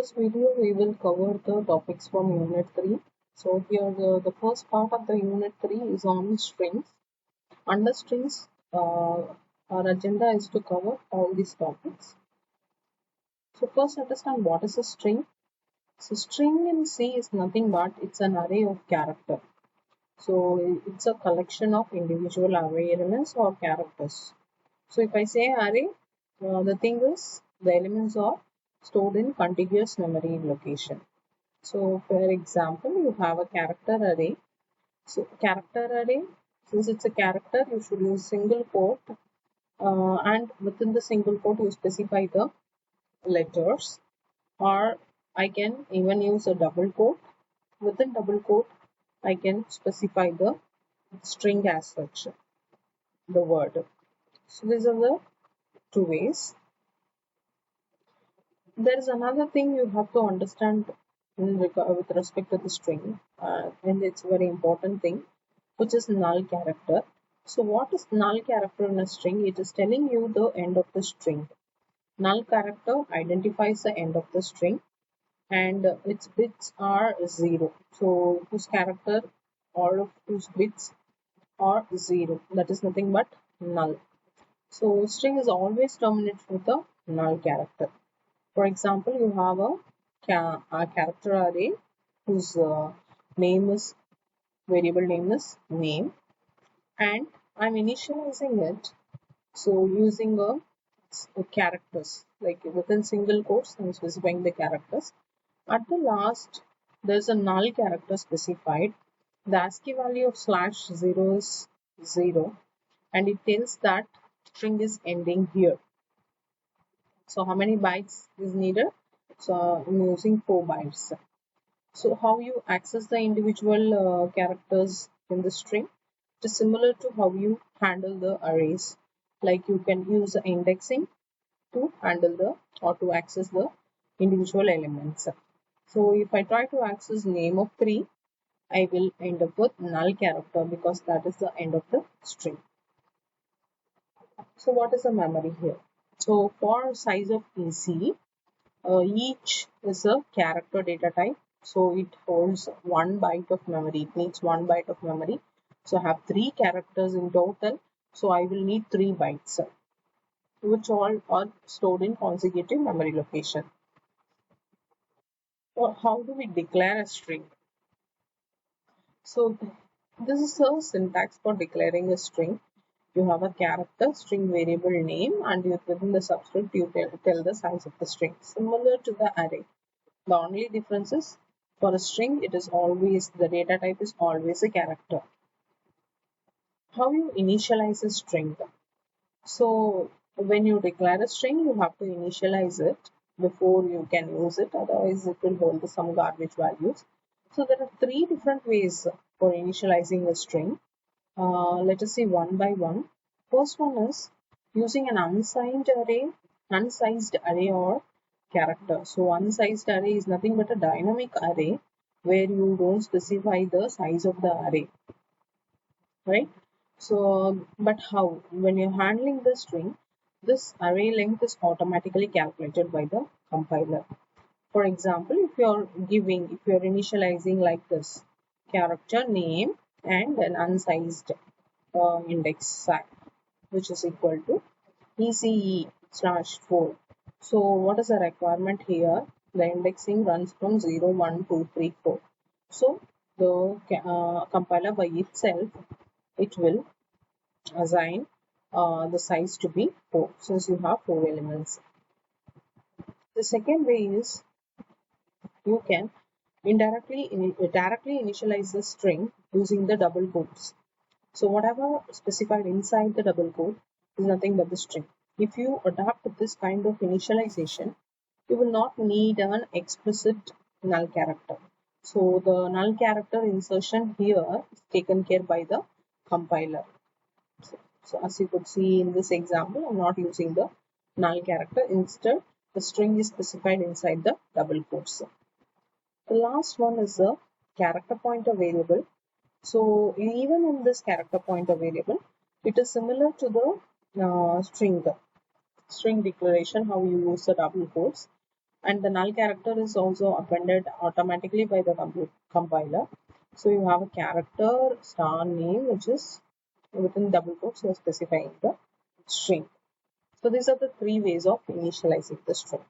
this video, we will cover the topics from Unit 3. So here the first part of the Unit 3 is on strings. Under strings, our agenda is to cover all these topics. So first understand what is a string. So string in C is nothing but it's an array of character. So it's a collection of individual array elements or characters. So if I say array, the thing is the elements are stored in contiguous memory location. So for example, you have a character array. So character array, since it's a character, you should use single quote, and within the single quote you specify the letters, or I can even use a double quote. Within double quote, I can specify the string as such, the word. So these are the two ways. There is another thing you have to understand with respect to the string, and it's a very important thing, which is null character. So what is null character in a string? It is telling you the end of the string. Null character identifies the end of the string and its bits are 0. So whose character, all of whose bits are 0. That is nothing but null. So string is always terminated with a null character. For example, you have a character array whose name is variable name is name, and I'm initializing it. So using a characters, like within single quotes, I'm specifying the characters. At the last, there's a null character specified. The ASCII value of /0 is 0, and it tells that string is ending here. So how many bytes is needed? So I'm using 4 bytes. So how you access the individual characters in the string? It is similar to how you handle the arrays. Like you can use indexing to handle the or to access the individual elements. So if I try to access name of 3, I will end up with null character because that is the end of the string. So what is the memory here? So for size of EC, each is a character data type. So it holds 1 byte of memory. It needs 1 byte of memory. So I have 3 characters in total. So I will need 3 bytes, which all are stored in consecutive memory location. Or how do we declare a string? So this is a syntax for declaring a string. You have a character, string variable name, and within the subscript you tell the size of the string. Similar to the array. The only difference is for a string, it is always the data type is always a character. How you initialize a string? So when you declare a string, you have to initialize it before you can use it. Otherwise, it will hold some garbage values. So there are 3 different ways for initializing a string. Let us see one by one. First one is using an unsized array or character. So unsized array is nothing but a dynamic array where you don't specify the size of the array, right? So, but how? When you're handling the string, this array length is automatically calculated by the compiler. For example, if you're initializing like this, character name and an unsized index, which is equal to ECE/4. So what is the requirement here? The indexing runs from 0, 1, 2, 3, 4. So the compiler by itself, it will assign the size to be 4 since you have 4 elements. The second way is you can directly initialize the string using the double quotes. So whatever specified inside the double quote is nothing but the string. If you adopt this kind of initialization, you will not need an explicit null character. So the null character insertion here is taken care by the compiler. So as you could see in this example, I'm not using the null character. Instead, the string is specified inside the double quotes. The last one is the character pointer variable. So even in this character pointer variable, it is similar to the string declaration, how you use the double quotes. and the null character is also appended automatically by the compiler. So you have a character star name which is within double quotes you are specifying the string. So these are the three ways of initializing the string.